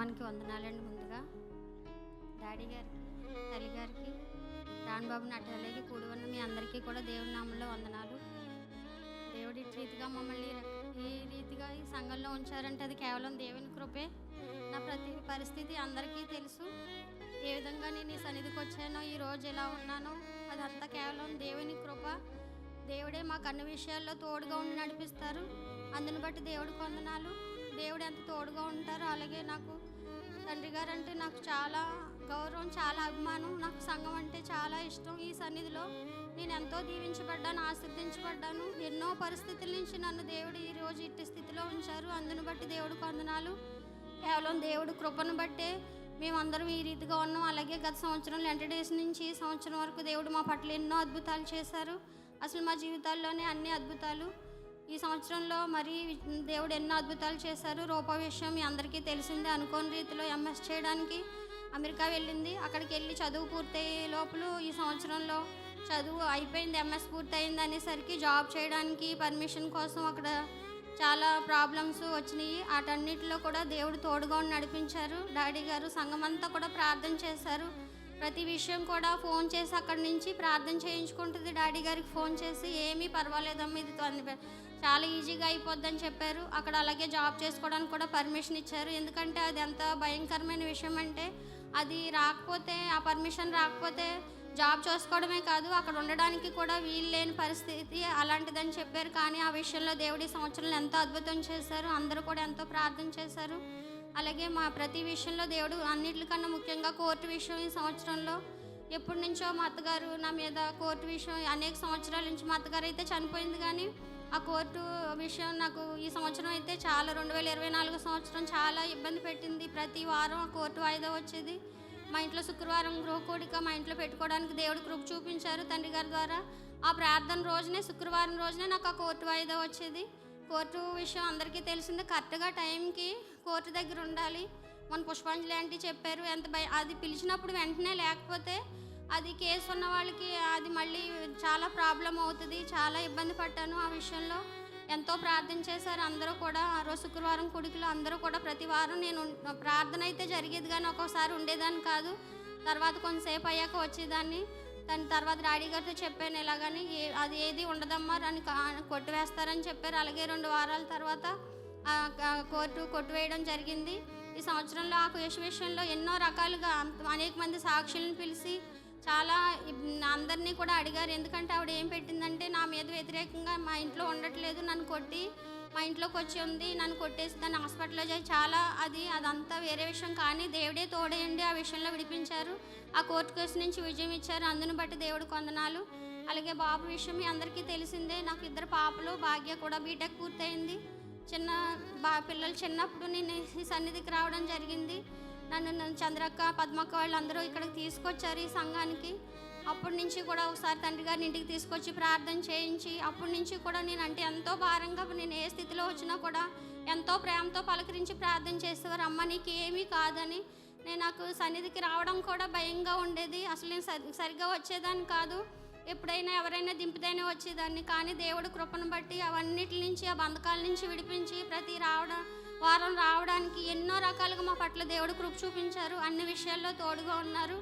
నామానికి వందనాలండి. ముందుగా డాడీ గారికి, తల్లి గారికి, రాణబాబు నటాలకి కూడి ఉన్న మీ అందరికీ కూడా దేవుడి నామంలో వందనాలు. దేవుడి ఇటు రీతిగా మమ్మల్ని ఈ రీతిగా ఈ సంఘంలో ఉంచారంటే అది కేవలం దేవుని కృపే. నా ప్రతి పరిస్థితి అందరికీ తెలుసు. ఏ విధంగా నేను ఈ సన్నిధికి వచ్చానో, ఈరోజు ఎలా ఉన్నానో అదంతా కేవలం దేవుని కృప. దేవుడే మాకు అన్ని విషయాల్లో తోడుగా ఉండి నడిపిస్తారు. అందుని బట్టి దేవుడికి వందనాలు. దేవుడు ఎంత తోడుగా ఉంటారో, అలాగే నాకు తండ్రి గారు అంటే నాకు చాలా గౌరవం, చాలా అభిమానం. నాకు సంఘం అంటే చాలా ఇష్టం. ఈ సన్నిధిలో నేను ఎంతో దీవించబడ్డాను, ఆశీర్వదించబడ్డాను. ఎన్నో పరిస్థితుల నుంచి నన్ను దేవుడు ఈరోజు ఇట్టి స్థితిలో ఉంచారు. అందుని బట్టి దేవుడికి వందనాలు. కేవలం దేవుడు కృపను బట్టే మేమందరం ఈ రీతిగా ఉన్నాం. అలాగే గత సంవత్సరం లెంట డేస్ నుంచి ఈ సంవత్సరం వరకు దేవుడు మా పట్ల ఎన్నో అద్భుతాలు చేశారు. అసలు మా జీవితాల్లోనే అన్ని అద్భుతాలు. ఈ సంవత్సరంలో మరి దేవుడు ఎన్నో అద్భుతాలు చేశారు. రూప విషయం మీ అందరికీ తెలిసిందే. అనుకోని రీతిలో ఎంఎస్ చేయడానికి అమెరికా వెళ్ళింది. అక్కడికి వెళ్ళి చదువు పూర్తయ్యే లోపల ఈ సంవత్సరంలో చదువు అయిపోయింది, ఎంఎస్ పూర్తయింది అనేసరికి జాబ్ చేయడానికి పర్మిషన్ కోసం అక్కడ చాలా ప్రాబ్లమ్స్ వచ్చినాయి. వాటన్నిటిలో కూడా దేవుడు తోడుగా నడిపించారు. డాడీ గారు సంఘం అంతా కూడా ప్రార్థన చేశారు. ప్రతి విషయం కూడా ఫోన్ చేసి అక్కడి నుంచి ప్రార్థన చేయించుకుంటుంది. డాడీ గారికి ఫోన్ చేసి ఏమీ పర్వాలేదమ్మా, ఇది చాలా ఈజీగా అయిపోద్దని చెప్పారు. అక్కడ అలాగే జాబ్ చేసుకోవడానికి కూడా పర్మిషన్ ఇచ్చారు. ఎందుకంటే అది ఎంత భయంకరమైన విషయం అంటే, అది రాకపోతే, ఆ పర్మిషన్ రాకపోతే జాబ్ చేసుకోవడమే కాదు, అక్కడ ఉండడానికి కూడా వీలు లేని పరిస్థితి అలాంటిదని చెప్పారు. కానీ ఆ విషయంలో దేవుడి సంవత్సరంలో ఎంతో అద్భుతం చేశారు. అందరూ కూడా ఎంతో ప్రార్థన చేశారు. అలాగే మా ప్రతి విషయంలో దేవుడు అన్నిటికన్నా ముఖ్యంగా కోర్టు విషయం ఈ సంవత్సరంలో ఎప్పటి నుంచో మా అత్తగారు నా మీద కోర్టు విషయం అనేక సంవత్సరాల నుంచి, మా అత్తగారు అయితే చనిపోయింది కానీ ఆ కోర్టు విషయం నాకు ఈ సంవత్సరం అయితే చాలా 2024 సంవత్సరం చాలా ఇబ్బంది పెట్టింది. ప్రతి వారం ఆ కోర్టు వాయిదా వచ్చేది. మా ఇంట్లో శుక్రవారం గృహకూడిక మా ఇంట్లో పెట్టుకోవడానికి దేవుడు కృప చూపించారు తండ్రి గారి ద్వారా. ఆ ప్రార్థన రోజునే, శుక్రవారం రోజునే నాకు ఆ కోర్టు వాయిదా వచ్చేది. కోర్టు విషయం అందరికీ తెలిసిందే. కరెక్ట్గా టైంకి కోర్టు దగ్గర ఉండాలి. మన పుష్పాంజలి ఆంటీ చెప్పారు, అది పిలిచినప్పుడు వెంటనే లేకపోతే అది కేసు ఉన్న వాళ్ళకి అది మళ్ళీ చాలా ప్రాబ్లం అవుతుంది. చాలా ఇబ్బంది పడ్డాను ఆ విషయంలో. ఎంతో ప్రార్థన చేశారు అందరూ కూడా. ఆ రోజు శుక్రవారం కుడికిలో అందరూ కూడా ప్రతి వారం నేను ప్రార్థన అయితే జరిగేది కానీ ఒక్కోసారి ఉండేదాన్ని కాదు. తర్వాత కొంతసేపు అయ్యాక వచ్చేదాన్ని. దాని తర్వాత డాడీ గారితో చెప్పాను, ఇలాగని అది ఏది ఉండదమ్మా అని కొట్టివేస్తారని చెప్పారు. అలాగే 2 వారాల తర్వాత కోర్టు కొట్టివేయడం జరిగింది. ఈ సంవత్సరంలో ఆ కేసు విషయంలో ఎన్నో రకాలుగా అనేక మంది సాక్షులను పిలిచి చాలా అందరినీ కూడా అడిగారు. ఎందుకంటే ఆవిడ ఏం పెట్టిందంటే, నా మీద వ్యతిరేకంగా మా ఇంట్లో ఉండట్లేదు, నన్ను కొట్టి మా ఇంట్లోకి వచ్చి ఉంది, నన్ను కొట్టేసి దాన్ని హాస్పిటల్లో చేసి అదంతా వేరే విషయం. కానీ దేవుడే తోడేయండి ఆ విషయంలో విడిపించారు. ఆ కోర్టు కేసు నుంచి విజయం ఇచ్చారు. అందుని బట్టి దేవుడికి వందనాలు. అలాగే బాబు విషయం మీ అందరికీ తెలిసిందే. నాకు 2 పాపలు, భాగ్య కూడా బీటెక్ పూర్తయింది. పిల్లలు చిన్నప్పుడు నేను ఈ సన్నిధికి రావడం జరిగింది. నన్ను చంద్రక్క, పద్మక్క వాళ్ళందరూ ఇక్కడికి తీసుకొచ్చారు ఈ సంఘానికి. అప్పటి నుంచి కూడా ఒకసారి తండ్రి గారిని ఇంటికి తీసుకొచ్చి ప్రార్థన చేయించి, అప్పటి నుంచి కూడా నేను అంటే ఎంతో భారంగా, నేను ఏ స్థితిలో వచ్చినా కూడా ఎంతో ప్రేమతో పలకరించి ప్రార్థన చేసేవారు. అమ్మ నీకు ఏమీ కాదని. నాకు సన్నిధికి రావడం కూడా భయంగా ఉండేది. అసలు నేను సరిగ్గా వచ్చేదాన్ని కాదు. ఎప్పుడైనా ఎవరైనా దింపితేనే వచ్చేదాన్ని. కానీ దేవుడు కృపను బట్టి అవన్నిటి నుంచి, ఆ బంధకాల నుంచి విడిపించి ప్రతి వారం రావడానికి ఎన్నో రకాలుగా మా పట్ల దేవుడు కృప చూపించారు. అన్ని విషయాల్లో తోడుగా ఉన్నారు.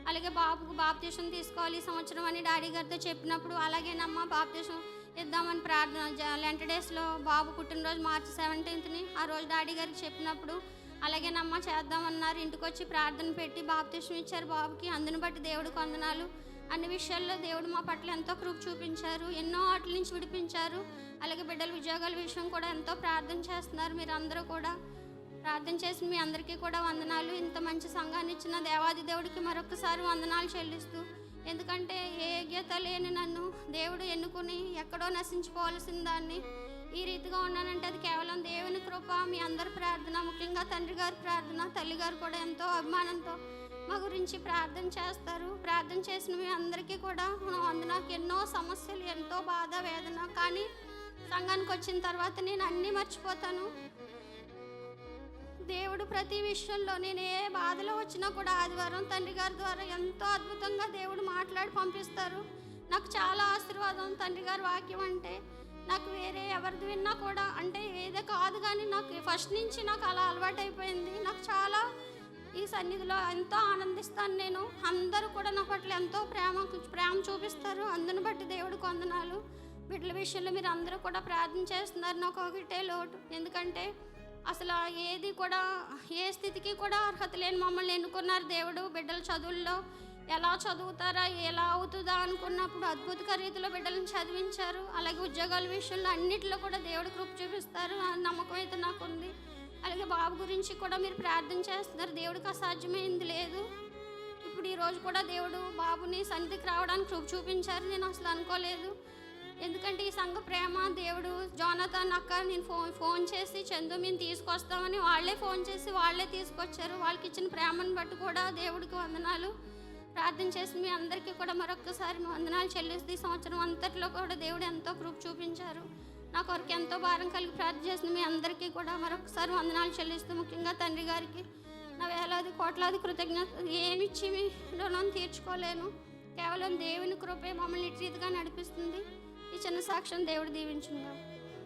అలాగే బాబుకు బాప్తీసం తీసుకోవాలి ఈ సంవత్సరం అని డాడీ గారితో చెప్పినప్పుడు, అలాగేనమ్మా బాప్తీసం ఇద్దామని ప్రార్థన లెంట డేస్లో బాబు పుట్టినరోజు మార్చి 17ని ఆ రోజు డాడీ గారికి చెప్పినప్పుడు, అలాగేనమ్మా చేద్దామన్నారు. ఇంటికి వచ్చి ప్రార్థన పెట్టి బాప్తీసం ఇచ్చారు బాబుకి. అందుని బట్టి దేవుడికి వందనాలు. అన్ని విషయాల్లో దేవుడు మా పట్ల ఎంతో కృప చూపించారు. ఎన్నో వాటి నుంచి విడిపించారు. అలాగే బిడ్డల ఉద్యోగాల విషయం కూడా ఎంతో ప్రార్థన చేస్తున్నారు. మీరు అందరూ కూడా ప్రార్థన చేసి మీ అందరికీ కూడా వందనాలు. ఇంత మంచి సంఘాన్ని ఇచ్చిన దేవాది దేవుడికి మరొకసారి వందనాలు చెల్లిస్తూ, ఎందుకంటే ఏ యోగ్యత లేని నన్ను దేవుడు ఎన్నుకుని ఎక్కడో నశించుకోవాల్సిన దాన్ని ఈ రీతిగా ఉన్నానంటే అది కేవలం దేవుని కృప. మీ అందరి ప్రార్థన, ముఖ్యంగా తండ్రి గారి ప్రార్థన, తల్లి గారు కూడా ఎంతో అభిమానంతో మా గురించి ప్రార్థన చేస్తారు. ప్రార్థన చేసిన మీ అందరికీ కూడా నాకు ఎన్నో సమస్యలు, ఎంతో బాధ, వేదన. కానీ సంఘానికి వచ్చిన తర్వాత నేను అన్నీ మర్చిపోతాను. దేవుడు ప్రతి విషయంలో నేను ఏ బాధలో వచ్చినా కూడా ఆదివారం తండ్రి గారి ద్వారా ఎంతో అద్భుతంగా దేవుడు మాట్లాడి పంపిస్తారు. నాకు చాలా ఆశీర్వాదం తండ్రి గారి వాక్యం అంటే. నాకు వేరే ఎవరిది విన్నా కూడా అంటే ఏదో కాదు, కానీ నాకు ఫస్ట్ నుంచి నాకు అలా అలవాటు అయిపోయింది. నాకు చాలా సన్నిధిలో ఎంతో ఆనందిస్తాను. నేను అందరూ కూడా నా పట్ల ఎంతో ప్రేమ చూపిస్తారు. అందుని బట్టి దేవుడికి వందనాలు. బిడ్డల విషయంలో మీరు అందరూ కూడా ప్రార్థన చేస్తున్నారు. నాకు ఒకటే లోటు, ఎందుకంటే అసలు ఏది కూడా ఏ స్థితికి కూడా అర్హత లేని మమ్మల్ని ఎన్నుకున్నారు దేవుడు. బిడ్డల చదువుల్లో ఎలా చదువుతారా, ఎలా అవుతుందా అనుకున్నప్పుడు అద్భుత రీతిలో బిడ్డలను చదివించారు. అలాగే ఉద్యోగాల విషయంలో అన్నిటిలో కూడా దేవుడు కృప చూపిస్తారు ఆ నమ్మకం అయితే నాకు ఉంది. అలాగే బాబు గురించి కూడా మీరు ప్రార్థన చేస్తున్నారు. దేవుడికి అసాధ్యమైంది లేదు. ఇప్పుడు ఈరోజు కూడా దేవుడు బాబుని సన్నిధికి రావడానికి కృప చూపించారు. నేను అసలు అనుకోలేదు, ఎందుకంటే ఈ సంఘ ప్రేమ దేవుడు జోనతాన్ అక్క నేను ఫోన్ చేసి చందు మేము తీసుకొస్తామని వాళ్ళే ఫోన్ చేసి వాళ్ళే తీసుకొచ్చారు. వాళ్ళకి ఇచ్చిన ప్రేమను బట్టి కూడా దేవుడికి వందనాలు. ప్రార్థన చేసి మీ అందరికీ కూడా మరొక్కసారి వందనాలు చెల్లిస్తూ ఈ సంవత్సరం అంతట్లో కూడా దేవుడు ఎంతో కృప చూపించారు. నా కొరకు ఎంతో భారం కలిగి ప్రార్థన చేసిన మీ అందరికీ కూడా మరొకసారి వందనాలు చెల్లిస్తూ, ముఖ్యంగా తండ్రి గారికి నా వేలాది కోట్లాది కృతజ్ఞత ఏమిచ్చి మీ రుణం తీర్చుకోలేను. కేవలం దేవుని కృపే మమ్మల్ని ఇటు రీతిగా నడిపిస్తుంది. ఈ చిన్న సాక్ష్యం దేవుడు దీవించుగా.